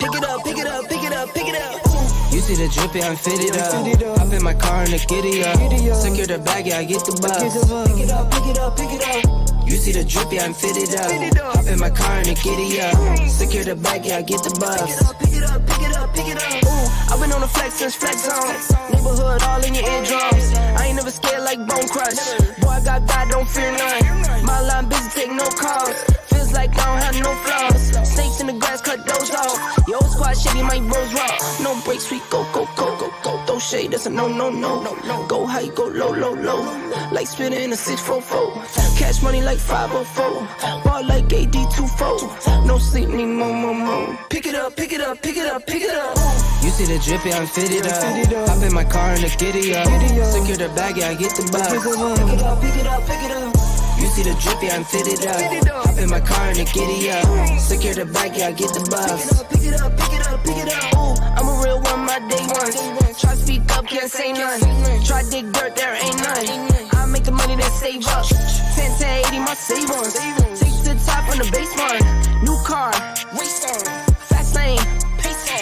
Pick it up, pick it up, pick it up, pick it up. You see the drippy, I'm fitted up. Hop in my car and the giddy up. Secure the bag, yeah, I get the bus. Pick it up, pick it up, pick it up. You see the drippy, I'm fitted up. Hop in my car and the giddy up. Secure the bag, yeah, I get the bus. Pick it up, pick it up, pick it up. Ooh, I've been on the flex since flex zone. Neighborhood all in your eardrums. I ain't never scared like Bone Crush. Boy, I got God, don't fear none. My line busy, take no calls. Feels like I don't have no flaws. Snakes in the grass, cut those off. Your old squad shitty, my bros raw. No breaks, we go, go, go, go, go. Throw shade, that's a no, no, no, no, no. Go high, go low, low, low. Like spinning in a 644. Cash money like 504. Ball like AD24. No sleep, need more, more, more. Pick it up, pick it up, pick it up, pick it up. You see the drippy, I'm fitted up. Hop in my car and the giddy up. Secure the bag, yeah, I get the bus. Pick it up, pick it up, pick it up. You see the drippy, I'm fitted up. Hop in my car and the giddy up. Secure the bag, yeah, I get the bus. Pick it up, pick it up, pick it up. Ooh, I'm a real one, my day ones. Try speak up, can't say none. Try dig dirt, there ain't none. I make the money that save up. 10 to 80, my savings. Take to the top on the baseline. New car, fast lane.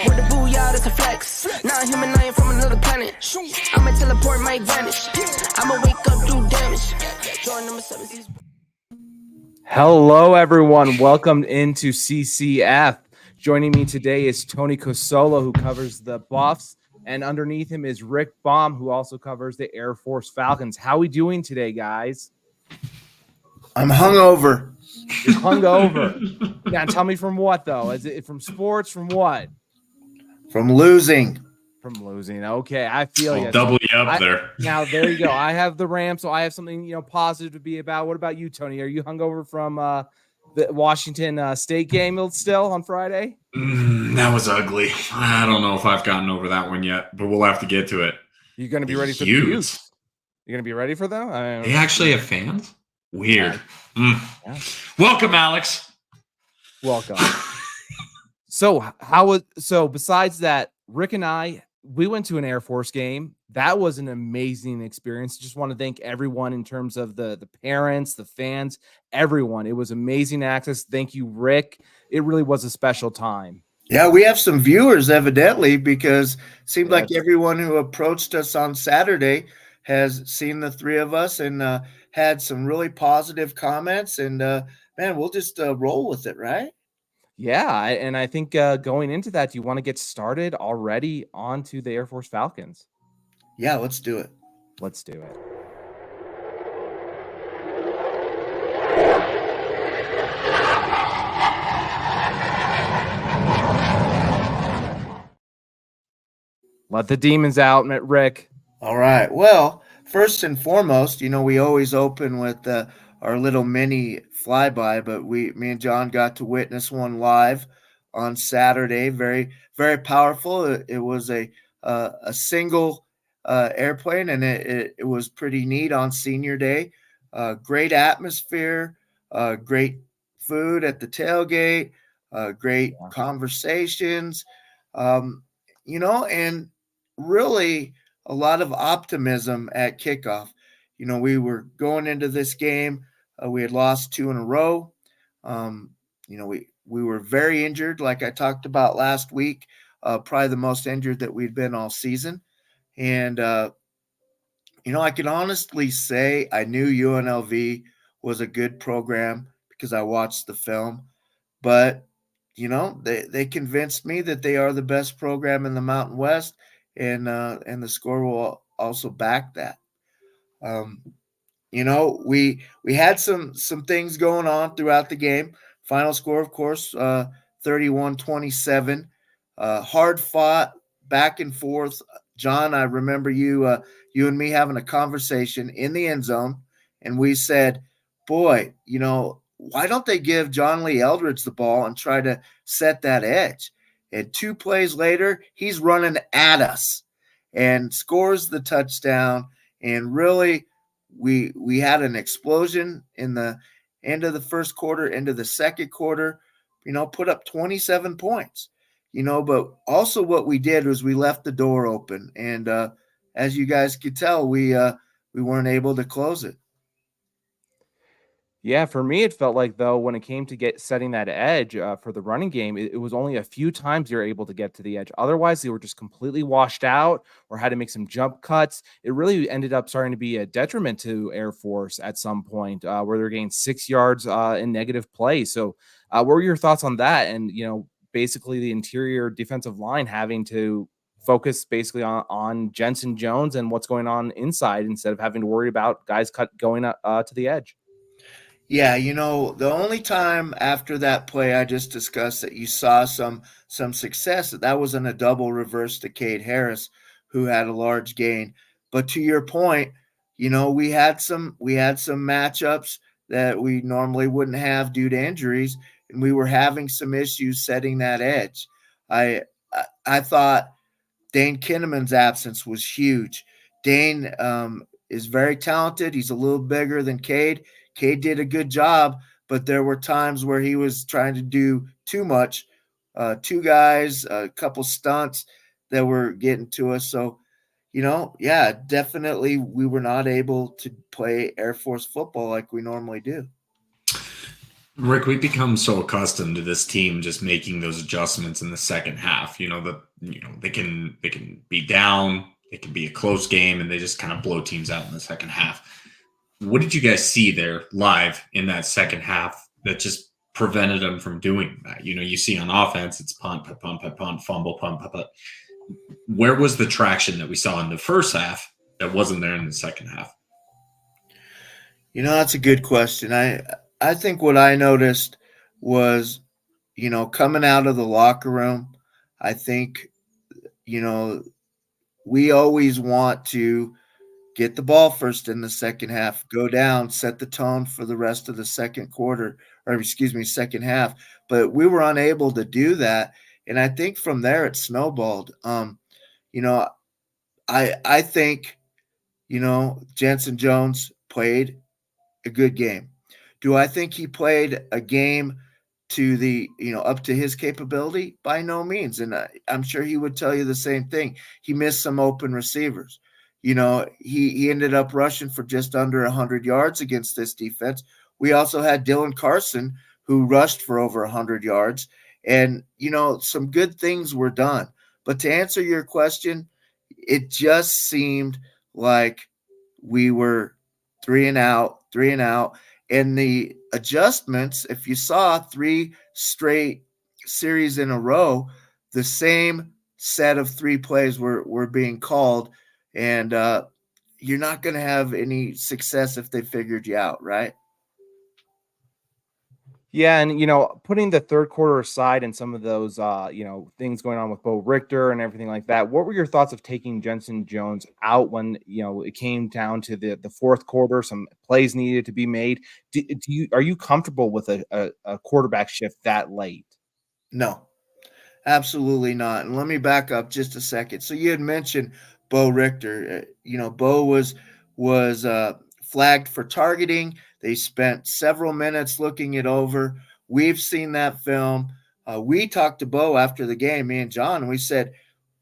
With the booyah, that's a flex. Not a human, I am from another planet. I'ma teleport my advantage. I'ma wake up, do damage. Join number 7. Hello, everyone. Welcome into CCF. Joining me today is Tony Cosola, who covers the Buffs, and underneath him is Rick Baum, who also covers the Air Force Falcons. How we doing today, guys? I'm hungover. You're hungover. Now, tell me from what, though? Is it from sports? From what? From losing. From losing. Okay, I feel you. Double you up there. Now, there you go. I have the Rams, so I have something positive to be about. What about you, Tony? Are you hungover from the Washington State game still on Friday? That was ugly. I don't know if I've gotten over that one yet, but we'll have to get to it. You're going to be ready for the Utes? You're going to be ready for them? They actually have fans? Weird. Yeah. Welcome, Alex. Welcome. So besides that, Rick and we went to an Air Force game. That was an amazing experience. Just want to thank everyone in terms of the parents, the fans, everyone. It was amazing access. Thank you, Rick. It really was a special time. Yeah, we have some viewers, evidently, because it seemed like everyone who approached us on Saturday has seen the three of us and had some really positive comments. And, man, we'll just roll with it, right? Yeah, and I think going into that, do you want to get started already onto the Air Force Falcons? Yeah, let's do it. Let's do it. Let the demons out, Rick. All right. Well, first and foremost, we always open with our little mini flyby, but me and John got to witness one live on Saturday. Very, very powerful. It was a single airplane, and it was pretty neat on Senior Day. Great atmosphere, great food at the tailgate, great conversations, and really a lot of optimism at kickoff. We were going into this game. We had lost 2 in a row. We were very injured, like I talked about last week, probably the most injured that we'd been all season. And, I can honestly say I knew UNLV was a good program because I watched the film. But, they convinced me that they are the best program in the Mountain West, and the score will also back that. We had some things going on throughout the game. Final score, of course, 31-27. Hard fought, back and forth. John, I remember you and me having a conversation in the end zone, and we said, boy, why don't they give John Lee Eldridge the ball and try to set that edge? And 2 plays later, he's running at us and scores the touchdown. And really, we had an explosion in the end of the first quarter, into the second quarter, put up 27 points, but also what we did was we left the door open. And as you guys could tell, we weren't able to close it. Yeah, for me, it felt like though when it came to setting that edge for the running game, it was only a few times you're able to get to the edge. Otherwise, they were just completely washed out or had to make some jump cuts. It really ended up starting to be a detriment to Air Force at some point, where they're getting 6 yards in negative play. So, what were your thoughts on that? And basically the interior defensive line having to focus basically on Jensen Jones and what's going on inside instead of having to worry about guys going to the edge. Yeah, the only time after that play I just discussed that you saw some success, that was in a double reverse to Cade Harris, who had a large gain. But to your point, we had some matchups that we normally wouldn't have due to injuries, and we were having some issues setting that edge. I thought Dane Kinneman's absence was huge. Dane is very talented. He's a little bigger than Cade. Cade did a good job, but there were times where he was trying to do too much. Two guys, a couple stunts that were getting to us. So, yeah, definitely we were not able to play Air Force football like we normally do. Rick, we've become so accustomed to this team just making those adjustments in the second half. They can be down, it can be a close game, and they just kind of blow teams out in the second half. What did you guys see there live in that second half that just prevented them from doing that? You see on offense, it's punt, fumble, punt. Where was the traction that we saw in the first half that wasn't there in the second half? That's a good question. I think what I noticed was, coming out of the locker room, I think, we always want to get the ball first in the second half, go down, set the tone for the rest of the second half. But we were unable to do that. And I think from there it snowballed. I think, Jensen Jones played a good game. Do I think he played a game to the, up to his capability? By no means. And I'm sure he would tell you the same thing. He missed some open receivers. He ended up rushing for just under 100 yards against this defense. We also had Dylan Carson, who rushed for over 100 yards. And, some good things were done. But to answer your question, it just seemed like we were three and out. And the adjustments, if you saw 3 straight series in a row, the same set of 3 plays were being called. And you're not going to have any success if they figured you out, right? Yeah, and putting the third quarter aside and some of those things going on with Bo Richter and everything like that, what were your thoughts of taking Jensen Jones out when it came down to the fourth quarter? Some plays needed to be made. Are you comfortable with a quarterback shift that late? No, absolutely not. And let me back up just a second. So you had mentioned Bo Richter. Bo was flagged for targeting. They spent several minutes looking it over. We've seen that film. We talked to Bo after the game, me and John, and we said,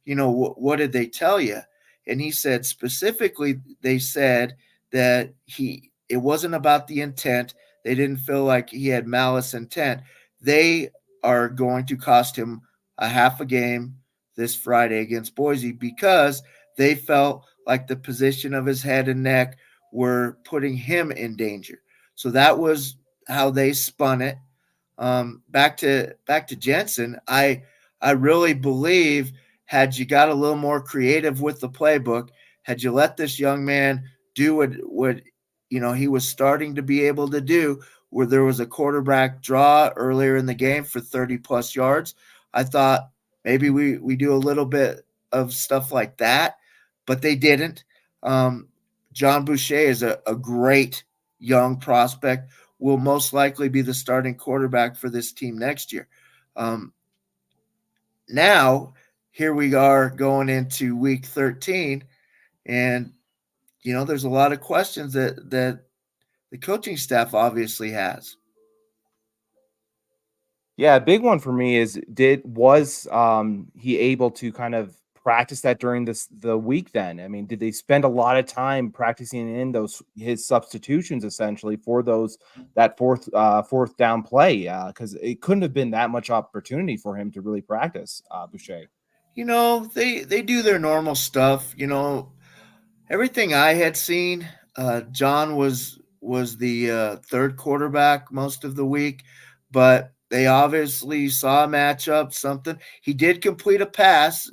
what did they tell you? And he said specifically, they said that it wasn't about the intent. They didn't feel like he had malice intent. They are going to cost him a half a game this Friday against Boise because they felt like the position of his head and neck were putting him in danger. So that was how they spun it. Back to Jensen, I really believe had you got a little more creative with the playbook, had you let this young man do what he was starting to be able to do, where there was a quarterback draw earlier in the game for 30 plus yards, I thought maybe we do a little bit of stuff like that, but they didn't. John Boucher is a great young prospect, will most likely be the starting quarterback for this team next year. Now, here we are going into week 13, and, there's a lot of questions that the coaching staff obviously has. Yeah, a big one for me is was he able to kind of practice that during the week then? I mean, did they spend a lot of time practicing in his substitutions essentially for that fourth down play? Because it couldn't have been that much opportunity for him to really practice, Boucher. They do their normal stuff. Everything I had seen, John was the third quarterback most of the week, but they obviously saw a matchup, something. He did complete a pass,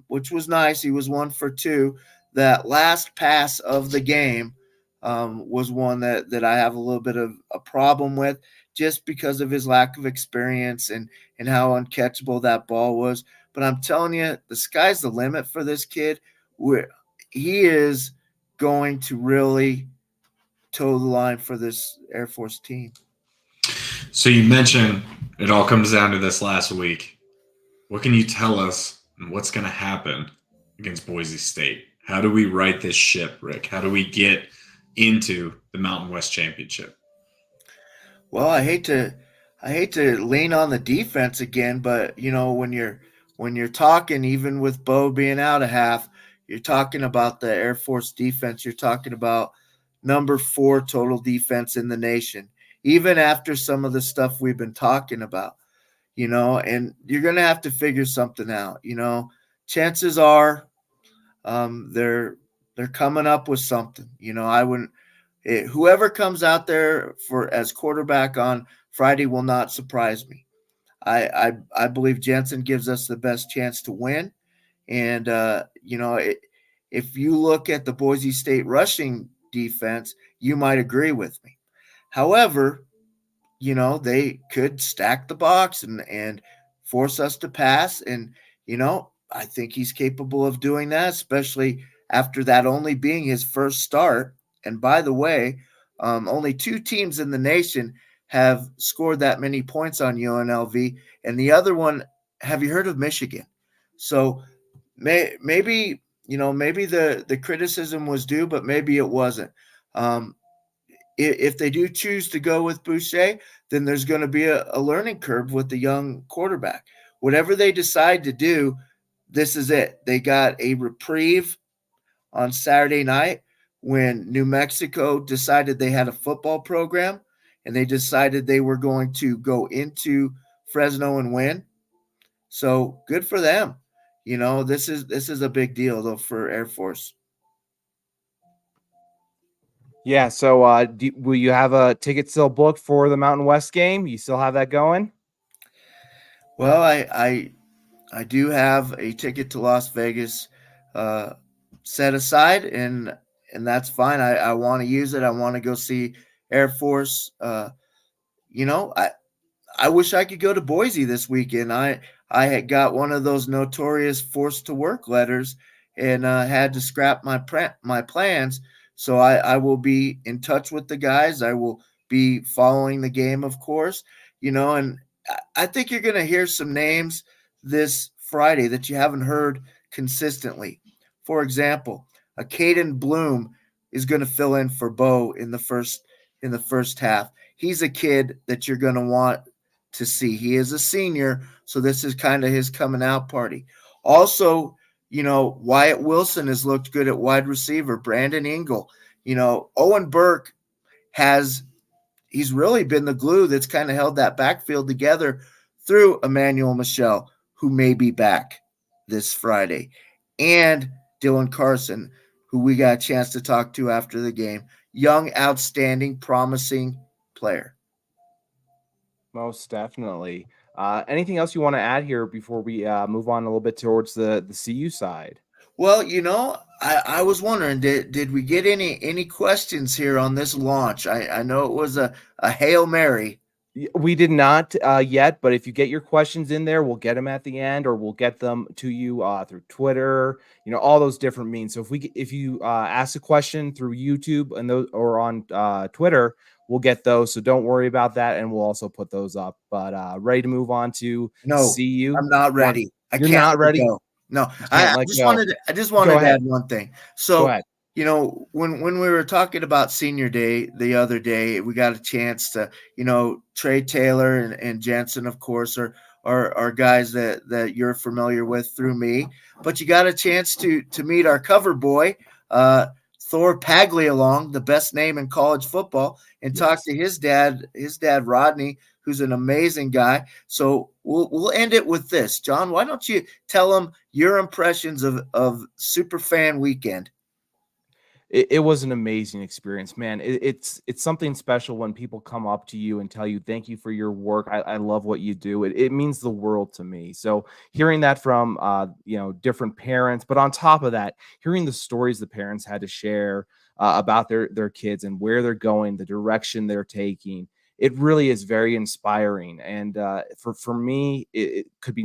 which was nice. He was 1 for 2. That last pass of the game was one that I have a little bit of a problem with, just because of his lack of experience and how uncatchable that ball was. But I'm telling you, the sky's the limit for this kid. He is going to really toe the line for this Air Force team. So you mentioned it all comes down to this last week. What can you tell us and what's going to happen against Boise State? How do we right this ship, Rick? How do we get into the Mountain West Championship? Well, I hate to lean on the defense again, but when you're talking, even with Bo being out a half, you're talking about the Air Force defense. You're talking about number 4 total defense in the nation, even after some of the stuff we've been talking about, and you're going to have to figure something out. Chances are they're coming up with something. Whoever comes out there as quarterback on Friday will not surprise me. I believe Jensen gives us the best chance to win. And, if you look at the Boise State rushing defense, you might agree with me. However, they could stack the box and force us to pass. And, I think he's capable of doing that, especially after that only being his first start. And by the way, only 2 teams in the nation have scored that many points on UNLV. And the other one, have you heard of Michigan? So maybe the criticism was due, but maybe it wasn't. If they do choose to go with Boucher, then there's going to be a learning curve with the young quarterback. Whatever they decide to do, this is it. They got a reprieve on Saturday night when New Mexico decided they had a football program and they decided they were going to go into Fresno and win. So good for them. This is a big deal though for Air Force. Yeah. So will you have a ticket still booked for the Mountain West game? You still have that going? Well, I do have a ticket to Las Vegas set aside, and that's fine. I want to use it. I want to go see Air Force. I wish I could go to Boise this weekend. I had got one of those notorious forced to work letters and had to scrap my plans. So I will be in touch with the guys. I will be following the game, of course, and I think you're going to hear some names this Friday that you haven't heard consistently. For example, a Caden Bloom is going to fill in for Bo in the first half. He's a kid that you're going to want to see. He is a senior, so this is kind of his coming out party. Also, Wyatt Wilson has looked good at wide receiver. Brandon Ingle, Owen Burke he's really been the glue that's kind of held that backfield together through Emmanuel Michel, who may be back this Friday, and Dylan Carson, who we got a chance to talk to after the game. Young, outstanding, promising player. Most definitely. Anything else you want to add here before we move on a little bit towards the CU side? Well, I was wondering, did we get any questions here on this launch? I know it was a Hail Mary. We did not yet, but if you get your questions in there, we'll get them at the end, or we'll get them to you through Twitter, all those different means. So if you ask a question through YouTube and those, or on Twitter, we'll get those. So don't worry about that, and we'll also put those up. But ready to move on to CU? I'm not ready. You're not ready? No, I just wanted to add one thing. So You know, when we were talking about senior day the other day, we got a chance to, Trey Taylor and Jensen, of course, are guys that you're familiar with through me. But you got a chance to meet our cover boy, Thor Paglialong, the best name in college football, and talk to his dad Rodney, who's an amazing guy. So we'll end it with this. John, why don't you tell them your impressions of Superfan Weekend? It was an amazing experience, man. It's something special when people come up to you and tell you, thank you for your work. I love what you do. It means the world to me. So hearing that from, different parents, but on top of that, hearing the stories the parents had to share about their kids and where they're going, the direction they're taking, it really is very inspiring. And for me, it could be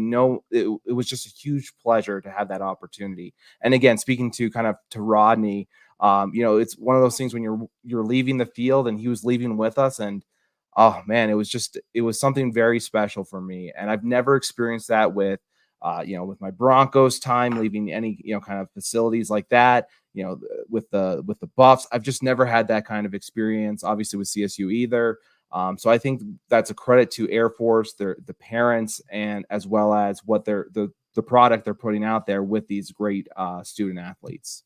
it was just a huge pleasure to have that opportunity. And again, speaking to Rodney, it's one of those things when you're leaving the field and he was leaving with us, and oh man, it was something very special for me. And I've never experienced that with my Broncos time, leaving any, kind of facilities like that, with the Buffs. I've just never had that kind of experience, obviously with CSU either. So I think that's a credit to Air Force, the parents, and as well as what the product they're putting out there with these great student athletes.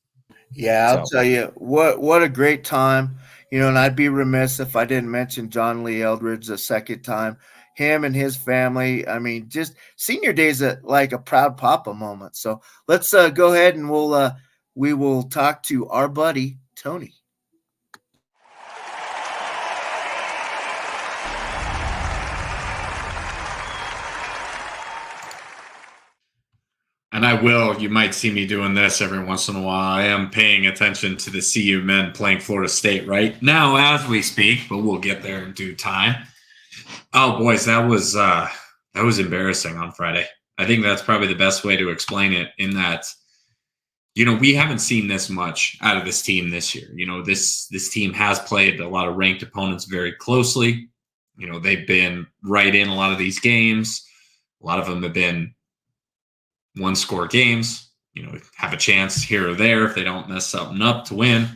Yeah, I'll tell you what a great time, and I'd be remiss if I didn't mention John Lee Eldridge a second time. Him and his family. I mean, just senior days like a proud papa moment. So let's go ahead and we will talk to our buddy Tony. And you might see me doing this every once in a while. I am paying attention to the CU men playing Florida State right now as we speak, but we'll get there in due time. Oh, boys, that was embarrassing on Friday. I think that's probably the best way to explain it, in that, we haven't seen this much out of this team this year. This team has played a lot of ranked opponents very closely. They've been right in a lot of these games. A lot of them have been one-score games, have a chance here or there if they don't mess something up to win.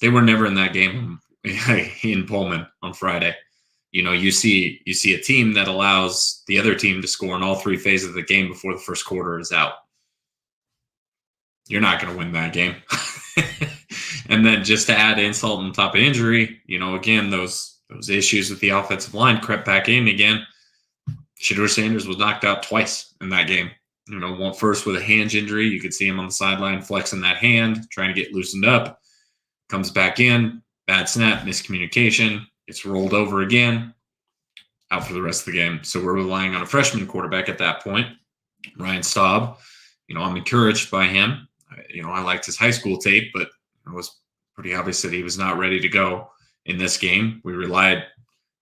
They were never in that game in Pullman on Friday. You see a team that allows the other team to score in all three phases of the game before the first quarter is out. You're not going to win that game. And then just to add insult on top of injury, again, those issues with the offensive line crept back in again. Shedeur Sanders was knocked out twice in that game. One first with a hand injury. You could see him on the sideline flexing that hand, trying to get loosened up. Comes back in, bad snap, miscommunication. It's rolled over again, out for the rest of the game. So we're relying on a freshman quarterback at that point, Ryan Staub. I'm encouraged by him. I liked his high school tape, but it was pretty obvious that he was not ready to go in this game. We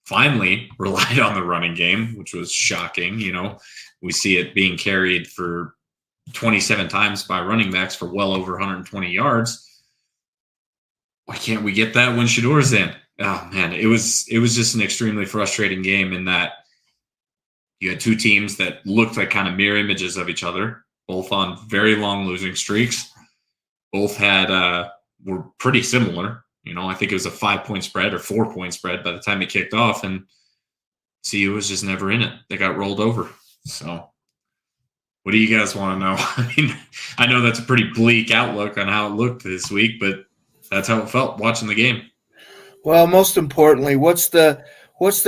finally relied on the running game, which was shocking. We see it being carried for 27 times by running backs for well over 120 yards. Why can't we get that when Shedeur's in? Oh man, it was just an extremely frustrating game in that you had two teams that looked like kind of mirror images of each other, both on very long losing streaks. Both were pretty similar. I think it was a 5-point spread or 4-point spread by the time it kicked off, and CU was just never in it. They got rolled over. So what do you guys want to know? I mean, I know that's a pretty bleak outlook on how it looked this week, but that's how it felt watching the game. Well, most importantly, what's the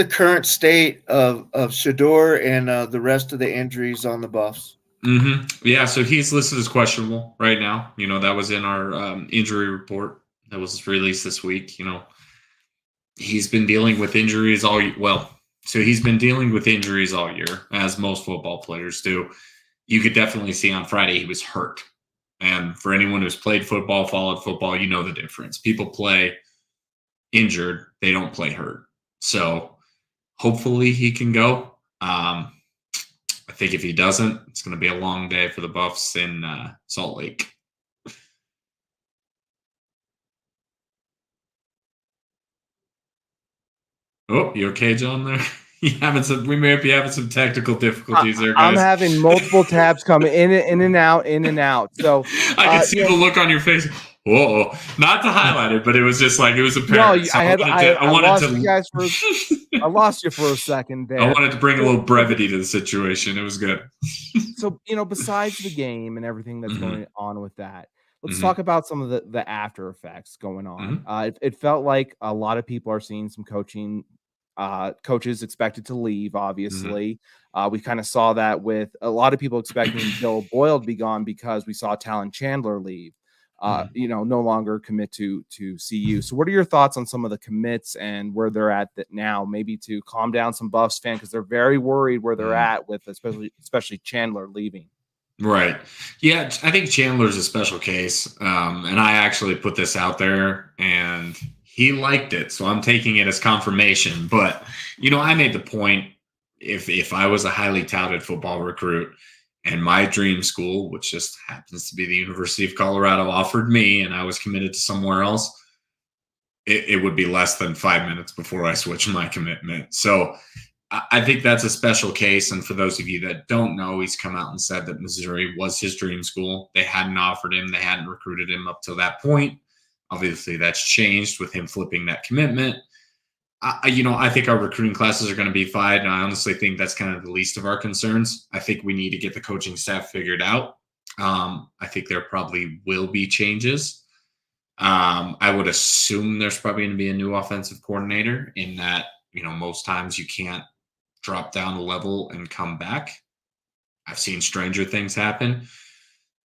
current state of Shedeur and the rest of the injuries on the Buffs? Mm-hmm. Yeah, so he's listed as questionable right now. That was in our injury report that was released this week. He's been dealing with injuries all year. So he's been dealing with injuries all year, as most football players do. You could definitely see on Friday he was hurt. And for anyone who's played football, followed football, you know the difference. People play injured. They don't play hurt. So hopefully he can go. I think if he doesn't, it's going to be a long day for the Buffs in Salt Lake. Oh, you okay, John, there? We may be having some technical difficulties there, guys. I'm having multiple tabs coming in and out. So I can see the look on your face. Whoa, not to highlight it, but it was just like it was apparent. No, So I lost you guys for. I lost you for a second there. I wanted to bring a little brevity to the situation. It was good. So, besides the game and everything that's going on with that, let's Mhm. talk about some of the after effects going on. It felt like a lot of people are seeing some coaches expected to leave, obviously. We kind of saw that with a lot of people expecting Bill Boyle to be gone because we saw Talon Chandler leave. No longer commit to CU. So what are your thoughts on some of the commits and where they're at that now, maybe to calm down some Buffs fans because they're very worried where they're at with especially Chandler leaving. Right. Yeah, I think Chandler's a special case. And I actually put this out there and he liked it. So I'm taking it as confirmation. But, I made the point if I was a highly touted football recruit and my dream school, which just happens to be the University of Colorado, offered me and I was committed to somewhere else, it would be less than 5 minutes before I switched my commitment. So I think that's a special case. And for those of you that don't know, he's come out and said that Missouri was his dream school. They hadn't offered him. They hadn't recruited him up till that point. Obviously, that's changed with him flipping that commitment. I think our recruiting classes are going to be fine. And I honestly think that's kind of the least of our concerns. I think we need to get the coaching staff figured out. I think there probably will be changes. I would assume there's probably going to be a new offensive coordinator in that, most times you can't drop down a level and come back. I've seen stranger things happen.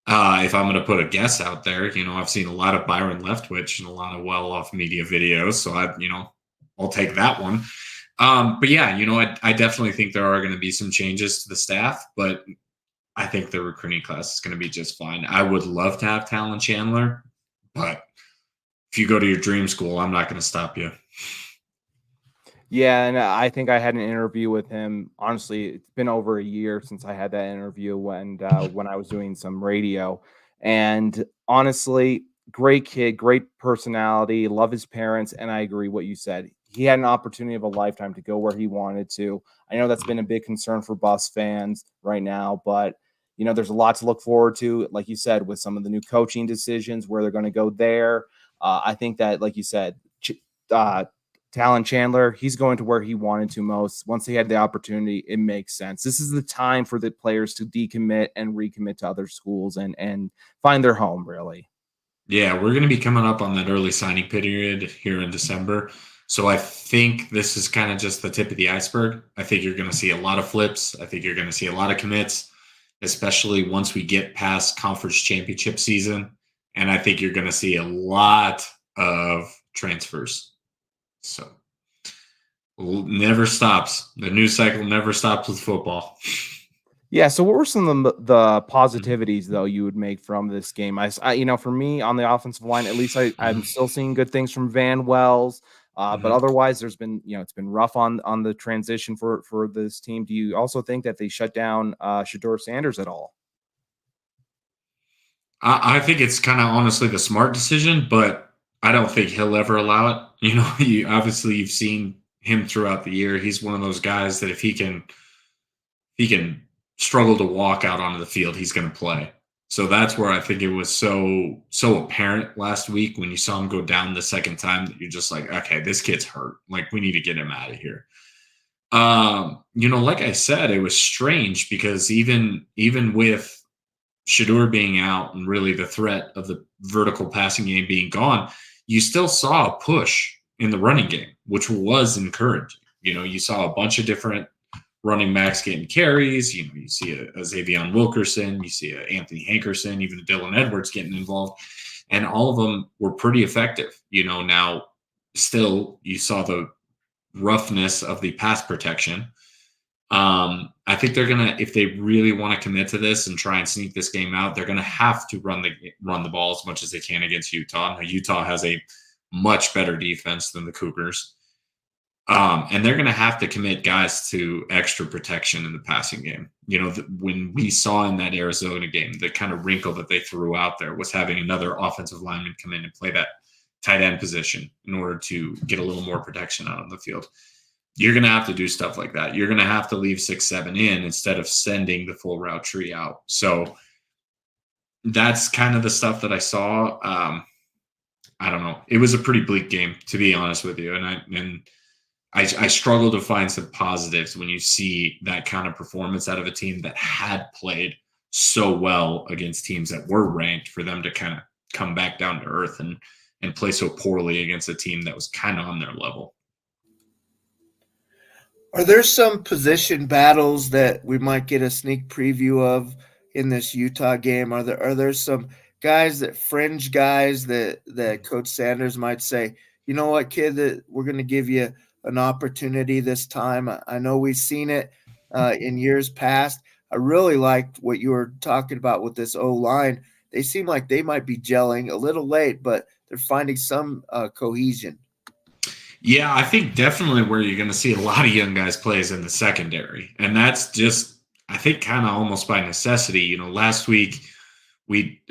If I'm going to put a guess out there, I've seen a lot of Byron Leftwich and a lot of well-off media videos. So I'll take that one. But yeah, I definitely think there are going to be some changes to the staff, but I think the recruiting class is going to be just fine. I would love to have Talon Chandler, but if you go to your dream school, I'm not going to stop you. Yeah, and I think I had an interview with him. Honestly, it's been over a year since I had that interview when I was doing some radio. And honestly, great kid, great personality, love his parents, and I agree what you said. He had an opportunity of a lifetime to go where he wanted to. I know that's been a big concern for Buffs fans right now, but there's a lot to look forward to, like you said, with some of the new coaching decisions, where they're going to go there. I think that, like you said, Talon Chandler, he's going to where he wanted to most. Once he had the opportunity, it makes sense. This is the time for the players to decommit and recommit to other schools and find their home, really. Yeah, we're going to be coming up on that early signing period here in December. So I think this is kind of just the tip of the iceberg. I think you're going to see a lot of flips. I think you're going to see a lot of commits, especially once we get past conference championship season. And I think you're going to see a lot of transfers. So never stops. The news cycle never stops with football. Yeah. So what were some of the positivities, though, you would make from this game? I for me on the offensive line, at least I'm still seeing good things from Van Wells. But otherwise, there's been, it's been rough on the transition for this team. Do you also think that they shut down Shedeur Sanders at all? I think it's kind of honestly the smart decision, but I don't think he'll ever allow it. You've seen him throughout the year. He's one of those guys that if he can struggle to walk out onto the field, he's going to play. So that's where I think it was so apparent last week when you saw him go down the second time that you're just like, okay, this kid's hurt. Like, we need to get him out of here. Like I said, it was strange because even with Shedeur being out and really the threat of the vertical passing game being gone, you still saw a push in the running game, which was encouraging. You saw a bunch of different running backs getting carries. You see a Xavion Wilkerson, you see a Anthony Hankerson, even a Dylan Edwards getting involved, and all of them were pretty effective. Now still you saw the roughness of the pass protection. I think they're gonna, if they really want to commit to this and try and sneak this game out, they're gonna have to run the ball as much as they can against Utah. Now, Utah has a much better defense than the Cougars. And they're going to have to commit guys to extra protection in the passing game. When we saw in that Arizona game, the kind of wrinkle that they threw out there was having another offensive lineman come in and play that tight end position in order to get a little more protection out on the field. You're going to have to do stuff like that. You're going to have to leave 6-7 in instead of sending the full route tree out. So that's kind of the stuff that I saw. I don't know. It was a pretty bleak game, to be honest with you. And I struggle to find some positives when you see that kind of performance out of a team that had played so well against teams that were ranked, for them to kind of come back down to earth and play so poorly against a team that was kind of on their level. Are there some position battles that we might get a sneak preview of in this Utah game? Are there some guys, that fringe guys that Coach Sanders might say, you know what, kid, that we're going to give you an opportunity this time? I know we've seen it in years past. I really liked what you were talking about with this O-line. They seem like they might be gelling a little late, but they're finding some cohesion. Yeah, I think definitely where you're going to see a lot of young guys play is in the secondary. And that's just, I think, kind of almost by necessity. You know, last week,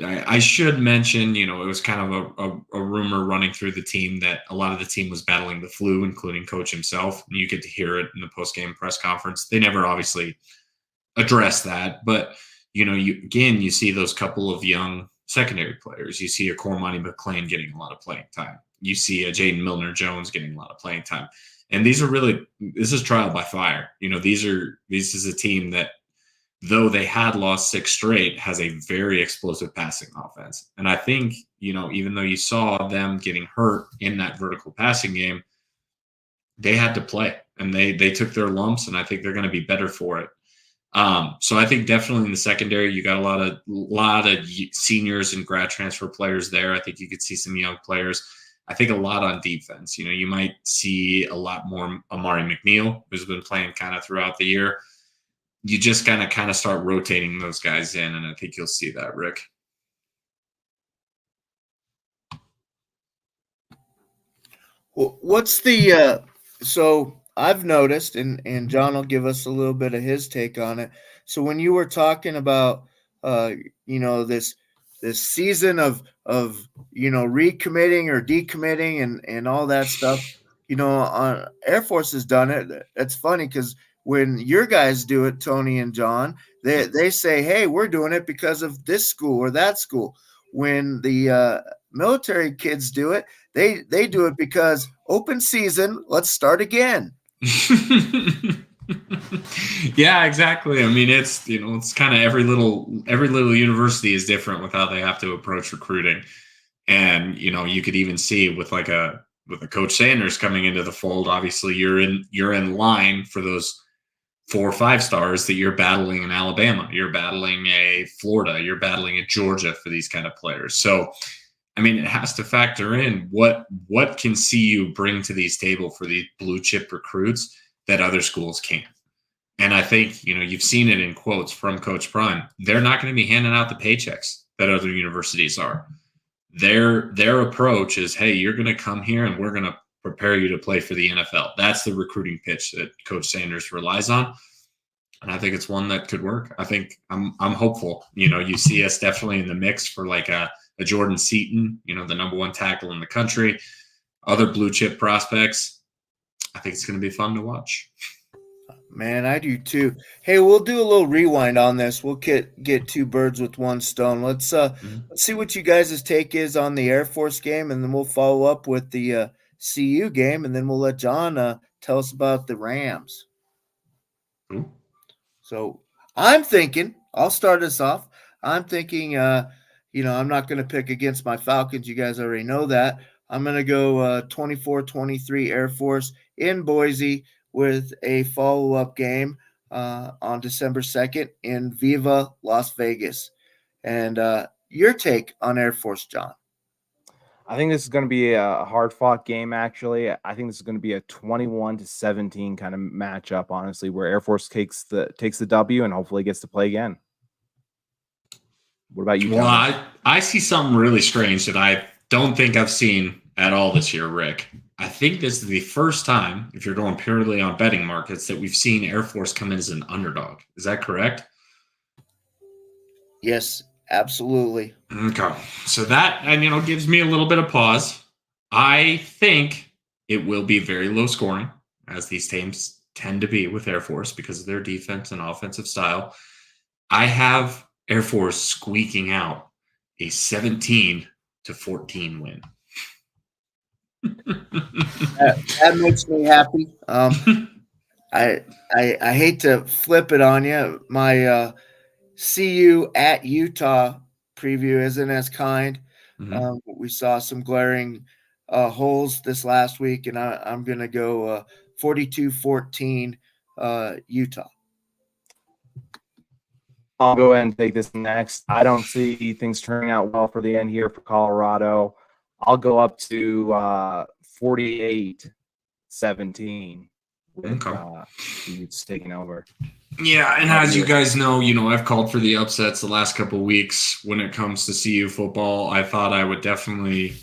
I should mention, you know, it was kind of a rumor running through the team that a lot of the team was battling the flu, including coach himself. And you get to hear it in the post-game press conference. They never obviously addressed that. But, you know, you see those couple of young secondary players. You see a Cormani McClain getting a lot of playing time. You see a Jaden Milner-Jones getting a lot of playing time. And this is trial by fire. You know, this is a team that, though they had lost 6 straight, has a very explosive passing offense. And I think, you know, even though you saw them getting hurt in that vertical passing game, they had to play, and they took their lumps, and I think they're going to be better for it. So I think definitely in the secondary, you got a lot of seniors and grad transfer players there. I think you could see some young players. I think a lot on defense. You know, you might see a lot more Amari McNeil, who's been playing kind of throughout the year. You just kind of start rotating those guys in, and I think you'll see that, Rick. Well, what's the so I've noticed, and John will give us a little bit of his take on it. So when you were talking about you know, this season of you know, recommitting or decommitting and all that stuff, you know, Air Force has done it. It's funny because when your guys do it, Tony and John, they say, hey, we're doing it because of this school or that school. When the military kids do it, they do it because open season, let's start again. Yeah, exactly. I mean, it's, you know, it's kind of every little university is different with how they have to approach recruiting. And, you know, you could even see with a Coach Sanders coming into the fold, obviously you're in line for those 4 or 5 stars that you're battling in Alabama, you're battling a Florida, you're battling a Georgia for these kind of players. So, I mean, it has to factor in what can CU bring to these table for these blue chip recruits that other schools can't. And I think, you know, you've seen it in quotes from Coach Prime. They're not going to be handing out the paychecks that other universities are. Their approach is, hey, you're going to come here and we're going to prepare you to play for the NFL. That's the recruiting pitch that Coach Sanders relies on. And I think it's one that could work. I think I'm hopeful. You know, you see us definitely in the mix for like a Jordan Seaton, you know, the #1 tackle in the country, other blue chip prospects. I think it's going to be fun to watch. Man, I do too. Hey, we'll do a little rewind on this. We'll get 2 birds with 1 stone. Let's see what you guys' take is on the Air Force game, and then we'll follow up with the CU game, and then we'll let John tell us about the Rams. Ooh. So I'm thinking, I'll start us off. I'm thinking, you know, I'm not going to pick against my Falcons. You guys already know that. I'm going to go 24-23 Air Force in Boise with a follow-up game on December 2nd in Viva, Las Vegas. And your take on Air Force, John? I think this is going to be a hard-fought game, actually. I think this is going to be a 21-17 kind of matchup, honestly, where Air Force takes the W and hopefully gets to play again. What about you, John? Well, I see something really strange that I don't think I've seen at all this year, Rick. I think this is the first time, if you're going purely on betting markets, that we've seen Air Force come in as an underdog. Is that correct? Yes, absolutely. Okay. So that, and you know, gives me a little bit of pause. I think it will be very low scoring, as these teams tend to be with Air Force because of their defense and offensive style. I have Air Force squeaking out a 17-14 win. That makes me happy. I hate to flip it on you. My CU at Utah preview isn't as kind. We saw some glaring holes this last week, and I'm going to go 42-14 Utah. I'll go ahead and take this next. I don't see things turning out well for the end here for Colorado. I'll go up to 48-17 with Utes taking over. Yeah, and as you guys know, I've called for the upsets the last couple of weeks when it comes to CU football. I thought I would definitely,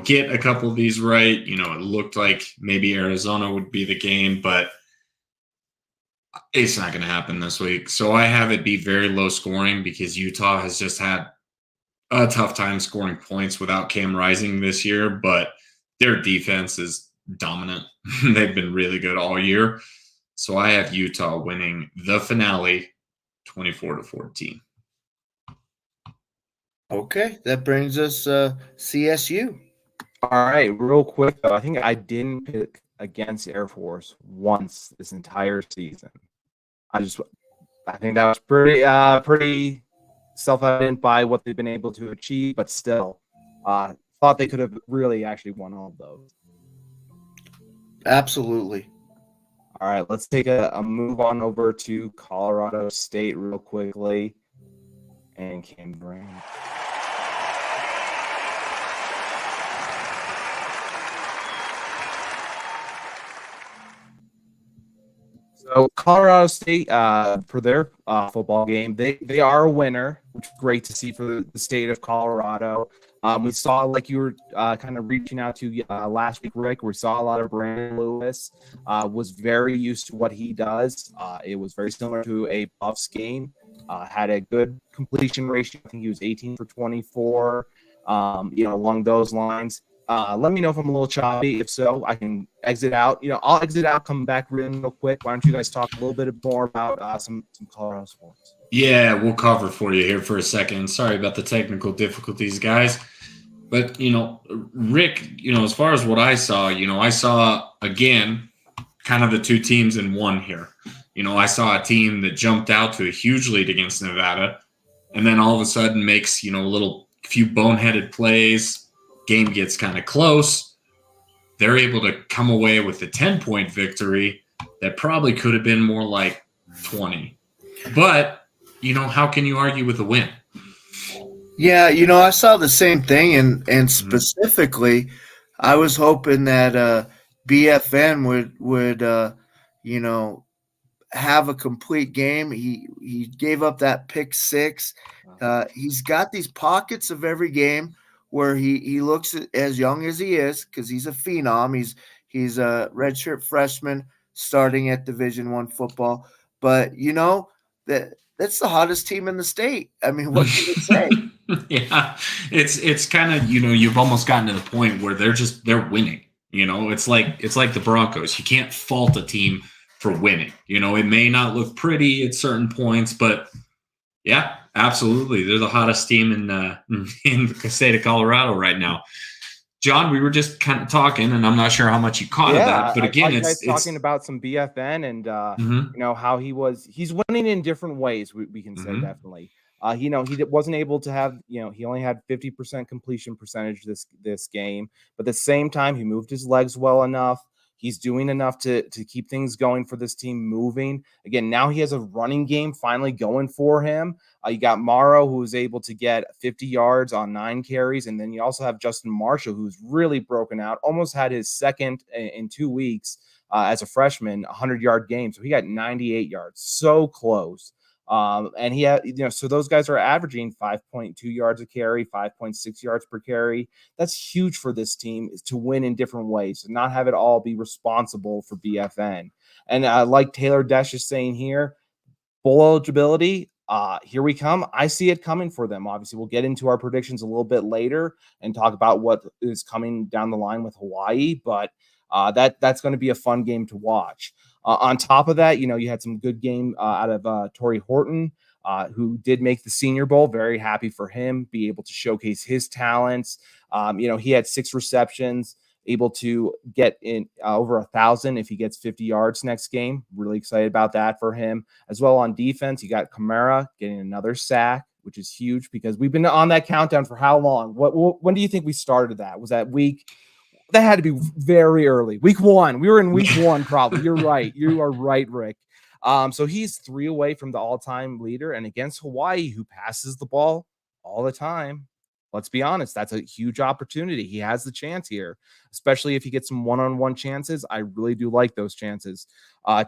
get a couple of these right. It looked like maybe Arizona would be the game, but it's not going to happen this week. So I have it be very low scoring because Utah has just had a tough time scoring points without Cam Rising this year, but their defense is dominant. They've been really good all year. So I have Utah winning the finale 24-14. Okay, that brings us CSU. All right, real quick though, I think I didn't pick against Air Force once this entire season. I think that was pretty self-evident by what they've been able to achieve, but still, thought they could have really actually won all of those. Absolutely. All right, let's take a move on over to Colorado State real quickly, and Cam Brand. So Colorado State, for their football game, they are a winner, which is great to see for the state of Colorado. We saw, like you were kind of reaching out to last week, Rick, we saw a lot of Brandon Lewis, was very used to what he does. It was very similar to a Buffs game, had a good completion ratio. I think he was 18 for 24, along those lines. Let me know if I'm a little choppy. If so, I can exit out. I'll exit out, come back real quick. Why don't you guys talk a little bit more about some Colorado sports? Yeah, we'll cover for you here for a second. Sorry about the technical difficulties, guys. But, Rick, as far as what I saw, I saw, again, kind of the two teams in one here. I saw a team that jumped out to a huge lead against Nevada and then all of a sudden makes, a few boneheaded plays. Game gets kind of close. They're able to come away with a 10-point victory that probably could have been more like 20. But, how can you argue with a win? Yeah, I saw the same thing, and specifically, I was hoping that BFN would have a complete game. He gave up that pick six. He's got these pockets of every game where he looks as young as he is because he's a phenom. He's a redshirt freshman starting at Division I football. But that's the hottest team in the state. I mean, what can you say? Yeah, it's kind of you've almost gotten to the point where they're winning. It's like the Broncos. You can't fault a team for winning. It may not look pretty at certain points, but yeah, absolutely, they're the hottest team in the state of Colorado right now. John, we were just kind of talking, and I'm not sure how much you caught of that, but again, it's talking about some BFN and how he's winning in different ways. We can say definitely. He wasn't able to have, he only had 50% completion percentage this game, but at the same time, he moved his legs well enough. He's doing enough to keep things going for this team moving. Again, now he has a running game finally going for him. You got Morrow, who was able to get 50 yards on 9 carries. And then you also have Justin Marshall, who's really broken out, almost had his second in 2 weeks as a freshman, 100-yard game. So he got 98 yards, so close. And he had, so those guys are averaging 5.2 yards a carry, 5.6 yards per carry. That's huge for this team, is to win in different ways and not have it all be responsible for BFN. And like Taylor Desch is saying here, bowl eligibility, here we come. I see it coming for them. Obviously, we'll get into our predictions a little bit later and talk about what is coming down the line with Hawaii, but that's going to be a fun game to watch. On top of that, you had some good game out of Torrey Horton, who did make the Senior Bowl. Very happy for him, be able to showcase his talents. He had 6 receptions, able to get in over 1,000 if he gets 50 yards next game. Really excited about that for him. As well on defense, you got Kamara getting another sack, which is huge because we've been on that countdown for how long? When do you think we started that? Was that week? That had to be very early. Week 1. We were in week 1 probably. You're right. You are right, Rick. So he's 3 away from the all-time leader, and against Hawaii, who passes the ball all the time. Let's be honest, that's a huge opportunity. He has the chance here, especially if he gets some one-on-one chances. I really do like those chances.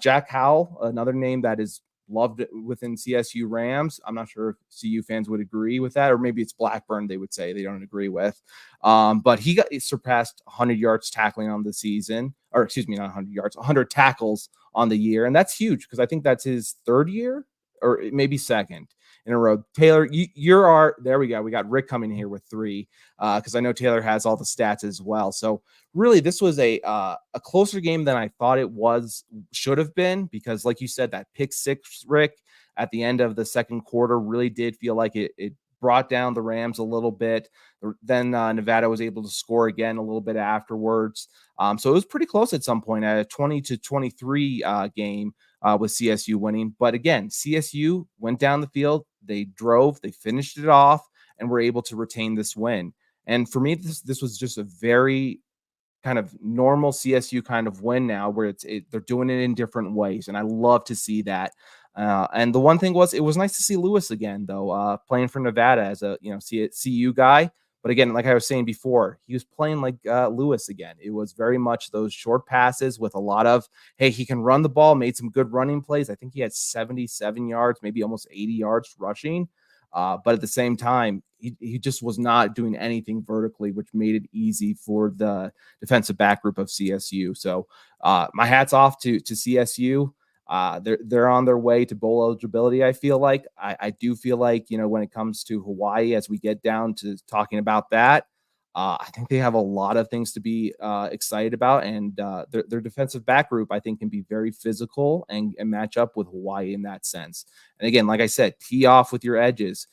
Jack Howell, another name that is loved within CSU Rams. I'm not sure if CU fans would agree with that, or maybe it's Blackburn they would say they don't agree with. But he surpassed 100 yards tackling on the season, or excuse me, not 100 yards, 100 tackles on the year. And that's huge because I think that's his 3rd year or maybe 2nd in a row. Taylor, there we go. We got Rick coming here with 3 because I know Taylor has all the stats as well. So really, this was a closer game than I thought it should have been, because like you said, that pick 6, Rick, at the end of the second quarter really did feel like it brought down the Rams a little bit. Then Nevada was able to score again a little bit afterwards. So it was pretty close at some point, at a 20-23 game with CSU winning. But again, CSU went down the field. They drove, they finished it off, and were able to retain this win. And for me, this was just a very kind of normal CSU kind of win now, where they're doing it in different ways. And I love to see that. And the one thing was, it was nice to see Lewis again, though, playing for Nevada as a CU guy. But again, like I was saying before, he was playing like Lewis again. It was very much those short passes with a lot of, hey, he can run the ball, made some good running plays. I think he had 77 yards, maybe almost 80 yards rushing. But at the same time, he just was not doing anything vertically, which made it easy for the defensive back group of CSU. So my hat's off to CSU. They're on their way to bowl eligibility. I feel like I do feel like, when it comes to Hawaii, as we get down to talking about that, I think they have a lot of things to be excited about, and their defensive back group, I think, can be very physical and match up with Hawaii in that sense. And again, like I said, tee off with your edges.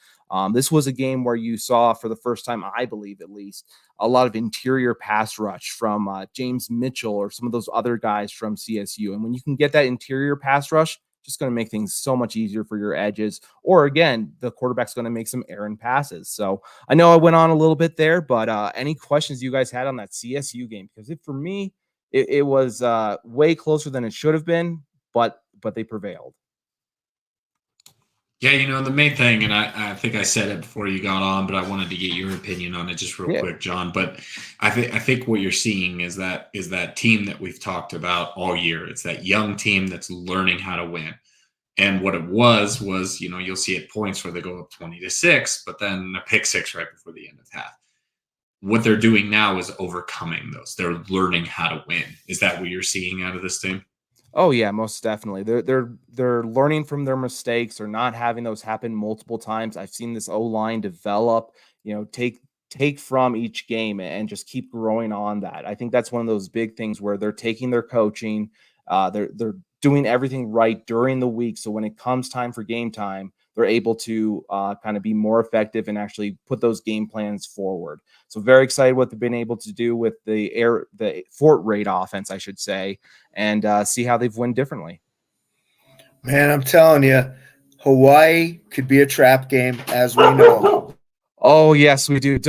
This was a game where you saw, for the first time, I believe at least, a lot of interior pass rush from James Mitchell or some of those other guys from CSU. And when you can get that interior pass rush, just going to make things so much easier for your edges. Or again, the quarterback's going to make some errant passes. So I know I went on a little bit there, but any questions you guys had on that CSU game? Because for me, it was way closer than it should have been, but they prevailed. Yeah, the main thing, and I think I said it before you got on, but I wanted to get your opinion on it just real quick, John. But I think what you're seeing is that team that we've talked about all year. It's that young team that's learning how to win. And what it was, you'll see at points where they go up 20-6, but then a pick 6 right before the end of half. What they're doing now is overcoming those. They're learning how to win. Is that what you're seeing out of this team? Oh yeah, most definitely. They're learning from their mistakes or not having those happen multiple times. I've seen this O-line develop, take from each game and just keep growing on that. I think that's one of those big things where they're taking their coaching, they're doing everything right during the week. So when it comes time for game time, they're able to kind of be more effective and actually put those game plans forward. So very excited what they've been able to do with the Fort Raid offense, I should say, and see how they've won differently. Man, I'm telling you, Hawaii could be a trap game, as we know. Oh yes, we do.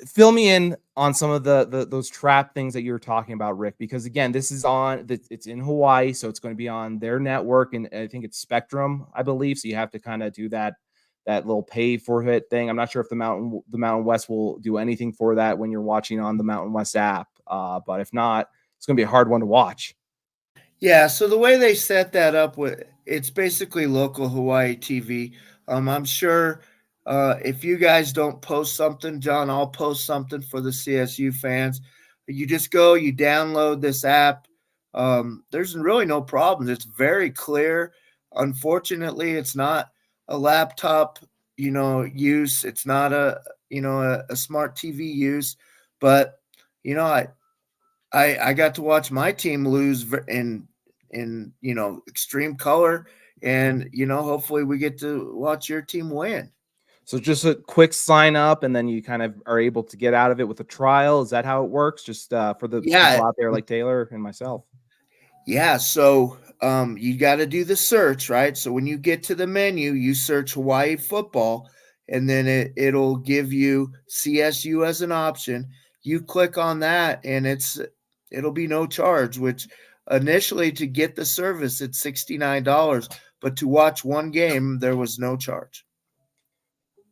Fill me in on some of those trap things that you're talking about, Rick, because again, it's in Hawaii, so it's going to be on their network, and I think it's Spectrum, I believe. So you have to kind of do that little pay for it thing. I'm not sure if the Mountain West will do anything for that when you're watching on the Mountain West app, but if not, it's going to be a hard one to watch. Yeah, so the way they set that up, it's basically local Hawaii TV. I'm sure. If you guys don't post something, John, I'll post something for the CSU fans. You just go, you download this app. There's really no problems. It's very clear. Unfortunately, it's not a laptop, use. It's not a smart TV use. But, I got to watch my team lose in extreme color. And, hopefully we get to watch your team win. So just a quick sign up, and then you kind of are able to get out of it with a trial. Is that how it works? Just for the people out there like Taylor and myself. Yeah. So you got to do the search, right? So when you get to the menu, you search Hawaii football, and then it'll give you CSU as an option. You click on that, and it'll be no charge, which initially to get the service, it's $69, but to watch one game, there was no charge.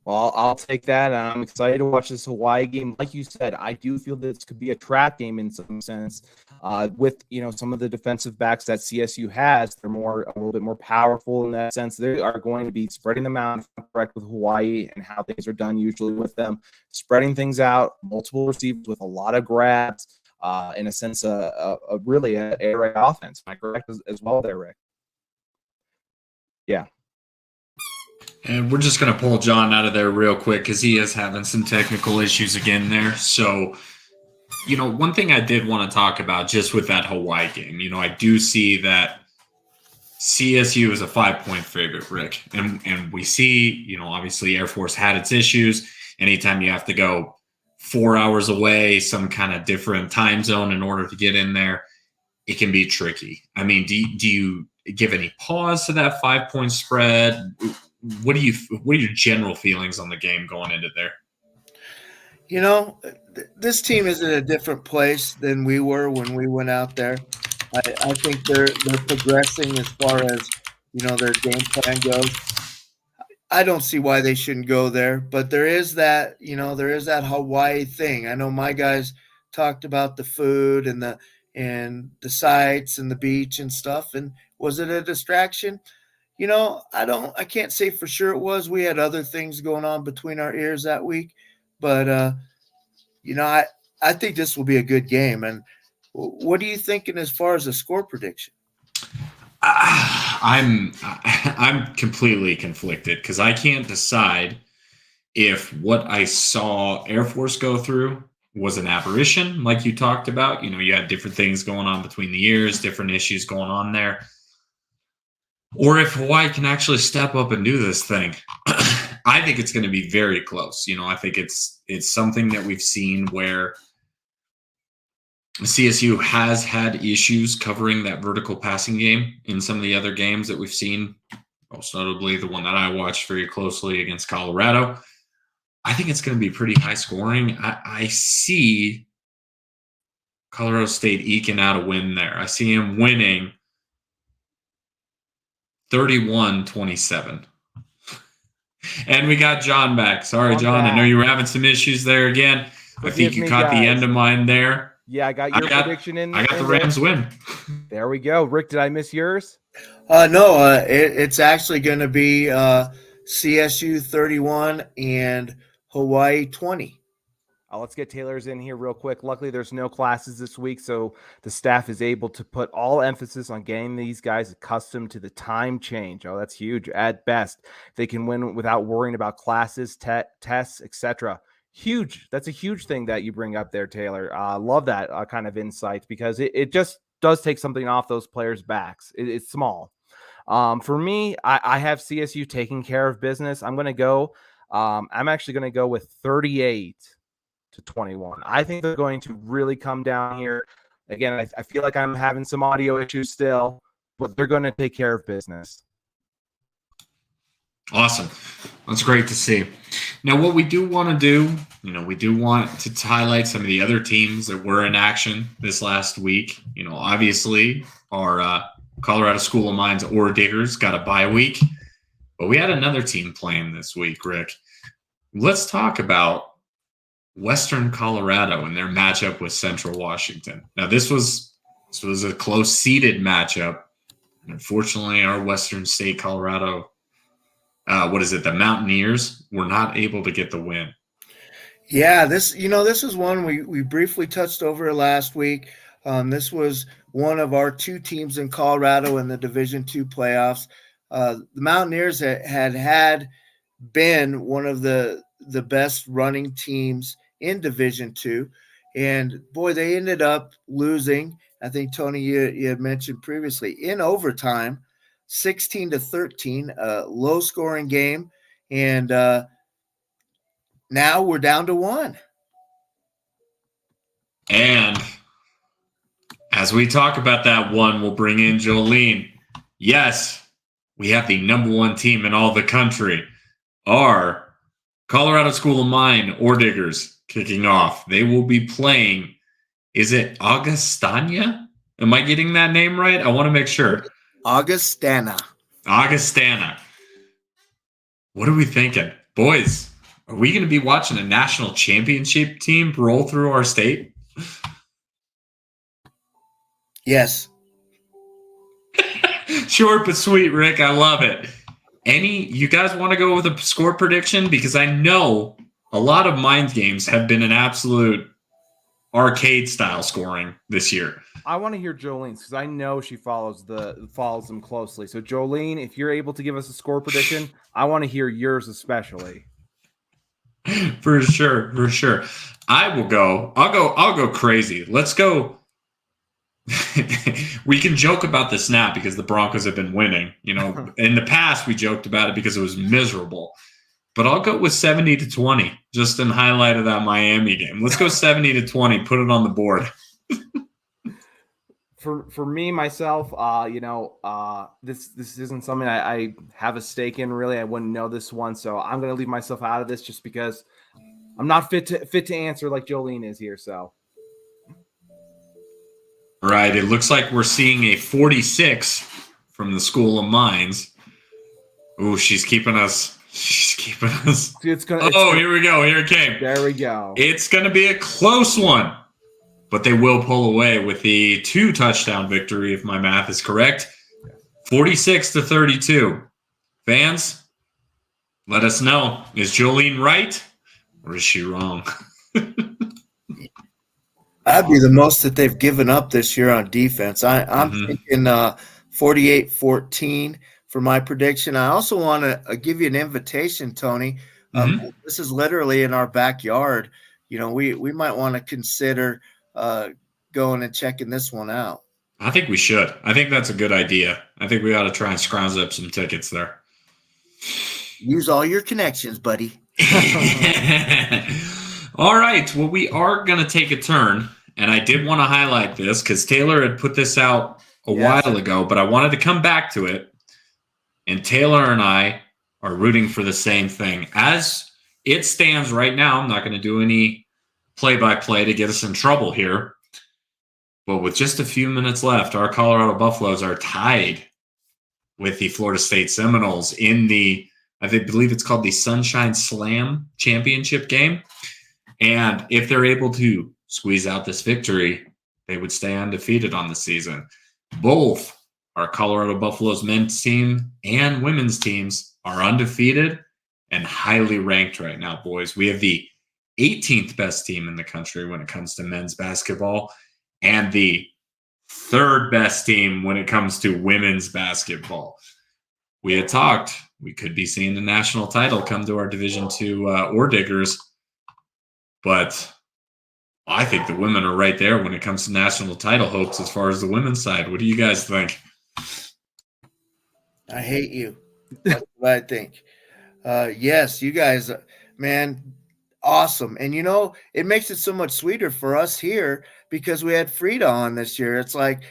Well, I'll take that. I'm excited to watch this Hawaii game. Like you said, I do feel this could be a trap game in some sense. With some of the defensive backs that CSU has, they're a little bit more powerful in that sense. They are going to be spreading them out, correct, with Hawaii and how things are done usually with them, spreading things out, multiple receivers with a lot of grabs. In a sense, really an air raid offense. Am I correct as well there, Rick? Yeah. And we're just going to pull John out of there real quick because he is having some technical issues again there. So, one thing I did want to talk about just with that Hawaii game, I do see that CSU is a 5-point favorite, Rick. And we see, obviously Air Force had its issues. Anytime you have to go 4 hours away, some kind of different time zone in order to get in there, it can be tricky. I mean, do you give any pause to that 5-point spread? What are your general feelings on the game going into there? This team is in a different place than we were when we went out there. I think they're progressing as far as their game plan goes. I don't see why they shouldn't go there, but there is that Hawaii thing. I know my guys talked about the food and the sights and the beach and stuff. And was it a distraction? I can't say for sure it was. We had other things going on between our ears that week, but I think this will be a good game. And what are you thinking as far as a score prediction? I'm completely conflicted because I can't decide if what I saw Air Force go through was an aberration, like you talked about. You had different things going on between the ears, different issues going on there. Or if Hawaii can actually step up and do this thing. I think it's going to be very close. I think it's something that we've seen where CSU has had issues covering that vertical passing game in some of the other games that we've seen, most notably the one that I watched very closely against Colorado. I think it's going to be pretty high scoring. I see Colorado State eking out a win there. I see him winning 31-27. And we got John back. Sorry, John. I know you were having some issues there again. I think you caught the end of mine there. Yeah, I got your prediction in. I got the Rams win. There we go. Rick, did I miss yours? No, it's actually going to be CSU 31 and Hawaii 20. Let's get Taylor's in here real quick. Luckily, there's no classes this week, so the staff is able to put all emphasis on getting these guys accustomed to the time change. Oh, that's huge. At best, they can win without worrying about classes, tests, etc. Huge. That's a huge thing that you bring up there, Taylor. Love that kind of insight because it just does take something off those players' backs. It's small. For me, I have CSU taking care of business. I'm going to go. I'm actually going to go with 38-21. I think they're going to really come down here. Again, I feel like I'm having some audio issues still, but they're going to take care of business. Awesome. That's great to see. Now, what we do want to do, we do want to highlight some of the other teams that were in action this last week. Obviously, our Colorado School of Mines Ore Diggers got a bye week, but we had another team playing this week, Rick. Let's talk about Western Colorado and their matchup with Central Washington. Now, this was a close-seeded matchup. Unfortunately, our Western State Colorado, the Mountaineers, were not able to get the win. Yeah, this is one we briefly touched over last week. This was one of our two teams in Colorado in the Division II playoffs. The Mountaineers had been one of the best running teams in Division II, and boy, they ended up losing. I think Tony, you had mentioned previously in overtime, 16-13, a low-scoring game, and now we're down to 1. And as we talk about that 1, we'll bring in Jolene. Yes, we have the number 1 team in all the country. Our Colorado School of Mine Diggers kicking off. They will be playing, is it Augustana? Am I getting that name right? I want to make sure. Augustana. What are we thinking? Boys, are we going to be watching a national championship team roll through our state? Yes. Short but sweet, Rick. I love it. You guys want to go with a score prediction? Because I know a lot of mind games have been an absolute arcade style scoring this year. I want to hear Jolene's because I know she follows them closely. So Jolene, if you're able to give us a score prediction, I want to hear yours especially. For sure. I'll go crazy. Let's go. We can joke about the snap because the Broncos have been winning. You know, in the past we joked about it because it was miserable. But I'll go with 70-20, just in highlight of that Miami game. Let's go 70-20. Put it on the board. For me, myself, this isn't something I have a stake in, really. I wouldn't know this one, so I'm going to leave myself out of this just because I'm not fit to answer like Jolene is here, so. Right. It looks like we're seeing a 46 from the School of Mines. Ooh, she's keeping us. Here we go. Here it came. There we go. It's going to be a close one, but they will pull away with the 2-touchdown victory, if my math is correct. 46-32. Fans, let us know. Is Jolene right or is she wrong? That'd be the most that they've given up this year on defense. I'm thinking 48-14 for my prediction. I also want to give you an invitation, Tony. This is literally in our backyard. You know, we might want to consider going and checking this one out. I think we should. I think that's a good idea. I think we ought to try and scrounge up some tickets there. Use all your connections, buddy. All right. Well, we are going to take a turn, and I did want to highlight this because Taylor had put this out a while ago, but I wanted to come back to it. And Taylor and I are rooting for the same thing. As it stands right now, I'm not going to do any play-by-play to get us in trouble here. But with just a few minutes left, our Colorado Buffaloes are tied with the Florida State Seminoles in the, I believe it's called the Sunshine Slam Championship game. And if they're able to squeeze out this victory, they would stay undefeated on the season. Both our Colorado Buffaloes men's team and women's teams are undefeated and highly ranked right now, boys. We have the 18th best team in the country when it comes to men's basketball and the 3rd best team when it comes to women's basketball. We had talked, we could be seeing the national title come to our Division II Diggers. But I think the women are right there when it comes to national title hopes as far as the women's side. What do you guys think? I hate you. That's what I think. Yes, you guys, man, awesome. And, you know, it makes it so much sweeter for us here because we had Frida on this year. It's like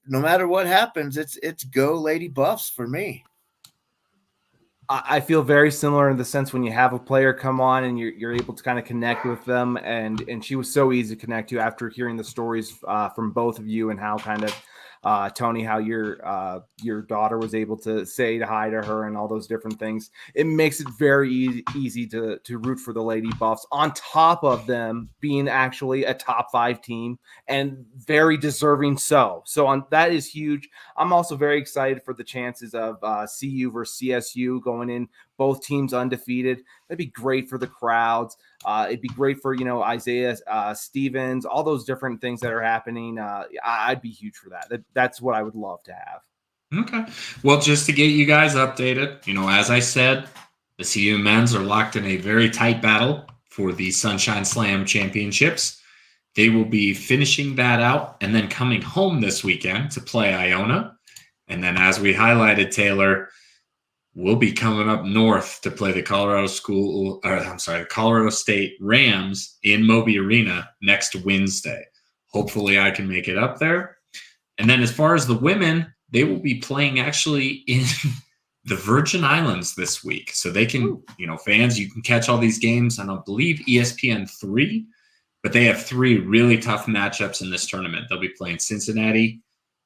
no matter what happens, it's go Lady Buffs for me. I feel very similar in the sense when you have a player come on and you're able to kind of connect with them, and she was so easy to connect to after hearing the stories from both of you and how kind of Tony, how your daughter was able to say hi to her and all those different things. It makes it very easy to root for the Lady Buffs, on top of them being actually a top 5 team and very deserving so that is huge. I'm also very excited for the chances of CU versus CSU going in, both teams undefeated. That'd be great for the crowds. It'd be great for, Isaiah Stevens, all those different things that are happening. I'd be huge for that. That's what I would love to have. Okay. Well, just to get you guys updated, as I said, the CU men's are locked in a very tight battle for the Sunshine Slam Championships. They will be finishing that out and then coming home this weekend to play Iona. And then, as we highlighted, Taylor, will be coming up north to play the Colorado State Rams in Moby Arena next Wednesday. Hopefully I can make it up there. And then as far as the women, they will be playing actually in the Virgin Islands this week. So they can, fans, you can catch all these games on, I believe, ESPN 3, but they have 3 really tough matchups in this tournament. They'll be playing Cincinnati,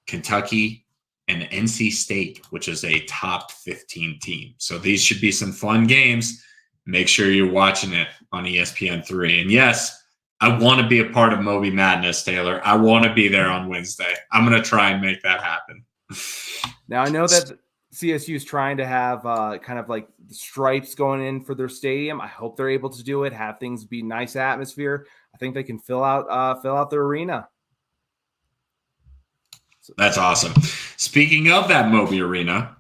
Kentucky, and NC State, which is a top 15 team. So these should be some fun games. Make sure you're watching it on ESPN 3. And yes, I want to be a part of Moby Madness, Taylor. I want to be there on Wednesday. I'm going to try and make that happen. Now, I know that CSU is trying to have kind of like the stripes going in for their stadium. I hope they're able to do it, have things be nice atmosphere. I think they can fill out their arena. That's awesome. Speaking of that Moby Arena,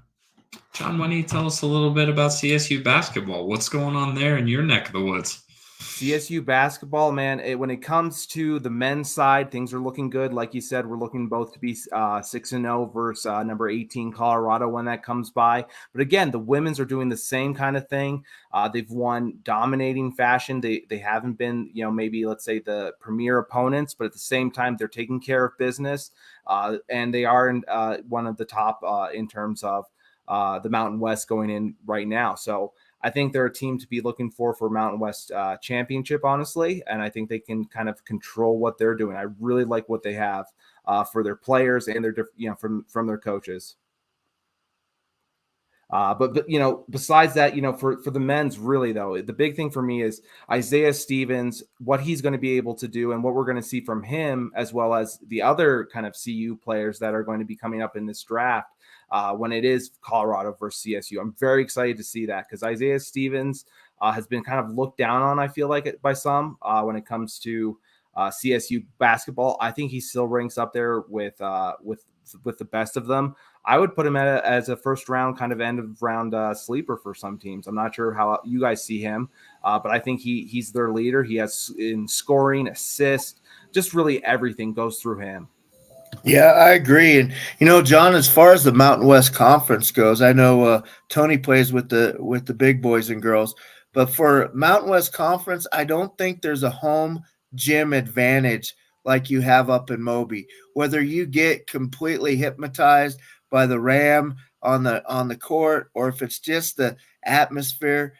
John, why don't you tell us a little bit about CSU basketball? What's going on there in your neck of the woods? CSU basketball, man, when it comes to the men's side, things are looking good. Like you said, we're looking both to be 6-0 versus number 18 Colorado when that comes by. But again, the women's are doing the same kind of thing. They've won dominating fashion. They haven't been, maybe let's say the premier opponents, but at the same time, they're taking care of business. And they are in, one of the top in terms of the Mountain West going in right now. So I think they're a team to be looking for Mountain West championship, honestly, and I think they can kind of control what they're doing. I really like what they have for their players and their from their coaches. But besides that, for the men's, really though, the big thing for me is Isaiah Stevens, what he's going to be able to do, and what we're going to see from him, as well as the other kind of CU players that are going to be coming up in this draft. When it is Colorado versus CSU. I'm very excited to see that because Isaiah Stevens has been kind of looked down on, I feel like, by some when it comes to CSU basketball. I think he still ranks up there with the best of them. I would put him as a first round, kind of end of round sleeper for some teams. I'm not sure how you guys see him, but I think he's their leader. He has in scoring, assist, just really everything goes through him. Yeah, I agree. And John, as far as the Mountain West Conference goes, I know Tony plays with the big boys and girls, but for Mountain West Conference, I don't think there's a home gym advantage like you have up in Moby. Whether you get completely hypnotized by the Ram on the court, or if it's just the atmosphere,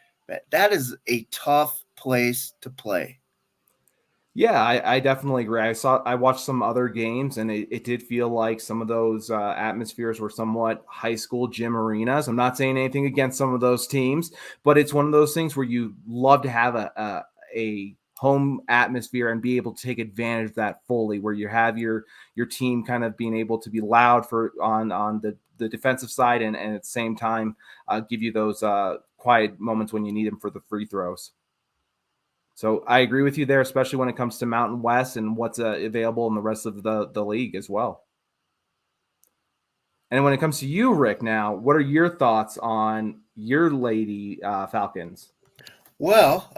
that is a tough place to play. Yeah, I definitely agree. I watched some other games, and it did feel like some of those atmospheres were somewhat high school gym arenas. I'm not saying anything against some of those teams, but it's one of those things where you love to have a home atmosphere and be able to take advantage of that fully, where you have your team kind of being able to be loud on the defensive side, and at the same time give you those quiet moments when you need them for the free throws. So I agree with you there, especially when it comes to Mountain West and what's available in the rest of the league as well. And when it comes to you, Rick, now, what are your thoughts on your Lady Falcons? Well,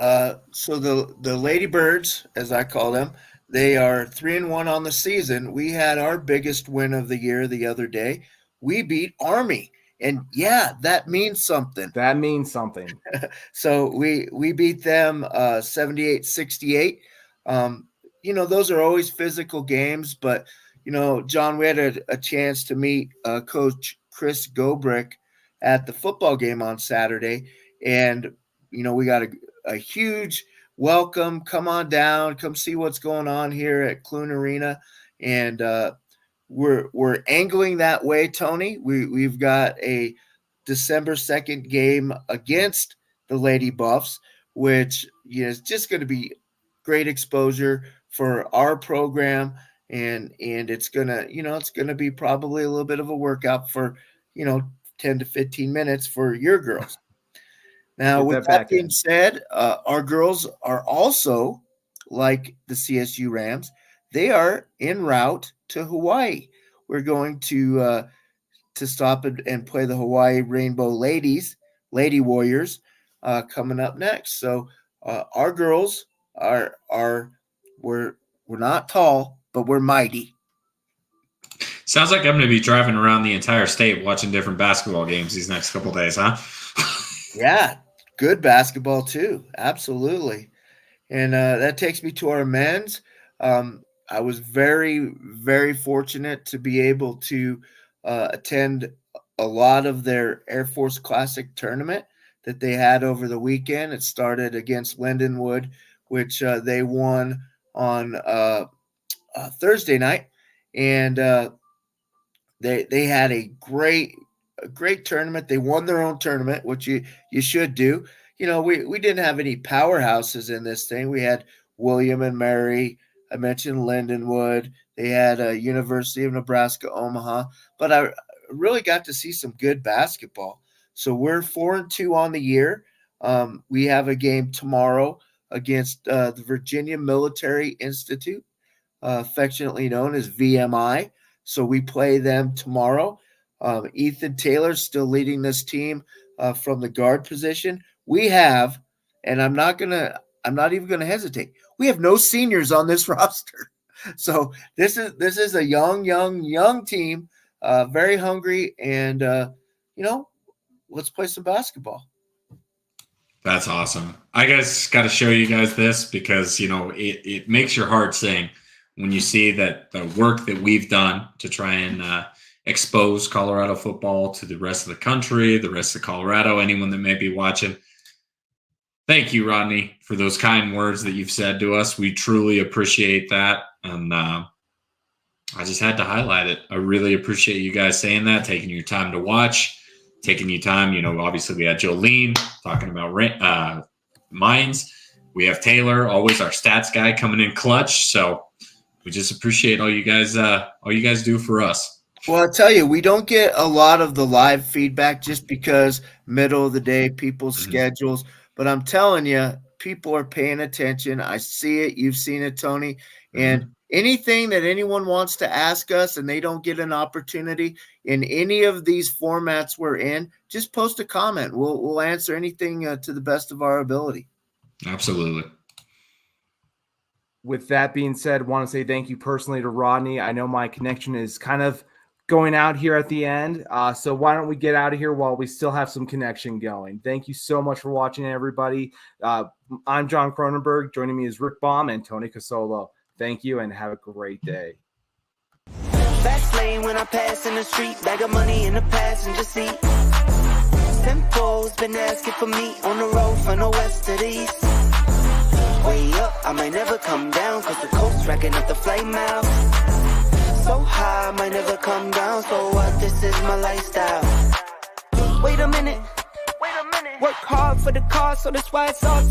so the Lady Birds, as I call them, they are 3-1 on the season. We had our biggest win of the year the other day. We beat Army. And yeah, that means something. That means something. So we beat them 78-68. Those are always physical games, but John, we had a chance to meet Coach Chris Gobrick at the football game on Saturday, and we got a huge welcome. Come on down, come see what's going on here at Clune Arena, and we're angling that way, Tony. We've got a December 2nd game against the Lady Buffs, which is just going to be great exposure for our program, and it's gonna be probably a little bit of a workout for 10 to 15 minutes for your girls. Now, with that being said, our girls are also like the CSU Rams. They are en route to Hawaii. We're going to stop and play the Hawaii Rainbow Lady Warriors coming up next. So our girls we're not tall, but we're mighty. Sounds like I'm going to be driving around the entire state watching different basketball games these next couple days, huh? Yeah, good basketball too. Absolutely. And that takes me to our men's. I was very, very fortunate to be able to attend a lot of their Air Force Classic tournament that they had over the weekend. It started against Lindenwood, which they won on Thursday night. And they had a great tournament. They won their own tournament, which you should do. You know, we didn't have any powerhouses in this thing. We had William and Mary. I mentioned Lindenwood. They had University of Nebraska Omaha. But I really got to see some good basketball. So we're 4-2 on the year. We have a game tomorrow against the Virginia Military Institute, affectionately known as VMI. So we play them tomorrow. Ethan Taylor's still leading this team from the guard position. We have, and I'm not even gonna hesitate. We have no seniors on this roster. So this is a young team, very hungry, and let's play some basketball. That's awesome. I guys got to show you guys this because, it makes your heart sing when you see that the work that we've done to try and expose Colorado football to the rest of the country, the rest of Colorado, anyone that may be watching. Thank you, Rodney, for those kind words that you've said to us. We truly appreciate that. And I just had to highlight it. I really appreciate you guys saying that, taking your time to watch, taking your time. Obviously we had Jolene talking about mines. We have Taylor, always our stats guy, coming in clutch. So we just appreciate all you guys do for us. Well, I'll tell you, we don't get a lot of the live feedback just because middle of the day, people's schedules. But I'm telling you, people are paying attention. I see it. You've seen it, Tony. And anything that anyone wants to ask us and they don't get an opportunity in any of these formats we're in, just post a comment. We'll answer anything to the best of our ability. Absolutely. With that being said, I want to say thank you personally to Rodney. I know my connection is kind of going out here at the end. So why don't we get out of here while we still have some connection going? Thank you so much for watching, everybody. I'm John Cronenberg. Joining me is Rick Baum and Tony Casolo. Thank you and have a great day. Fast lane when I pass in the street, bag of money in the passenger seat. Simcoe's been asking for me on the road from the west to the east. Way up, I might never come down, cause the coast's racking up the flame out. So high, I might never come down, so what, this is my lifestyle. Wait a minute, work hard for the car, so that's why it's all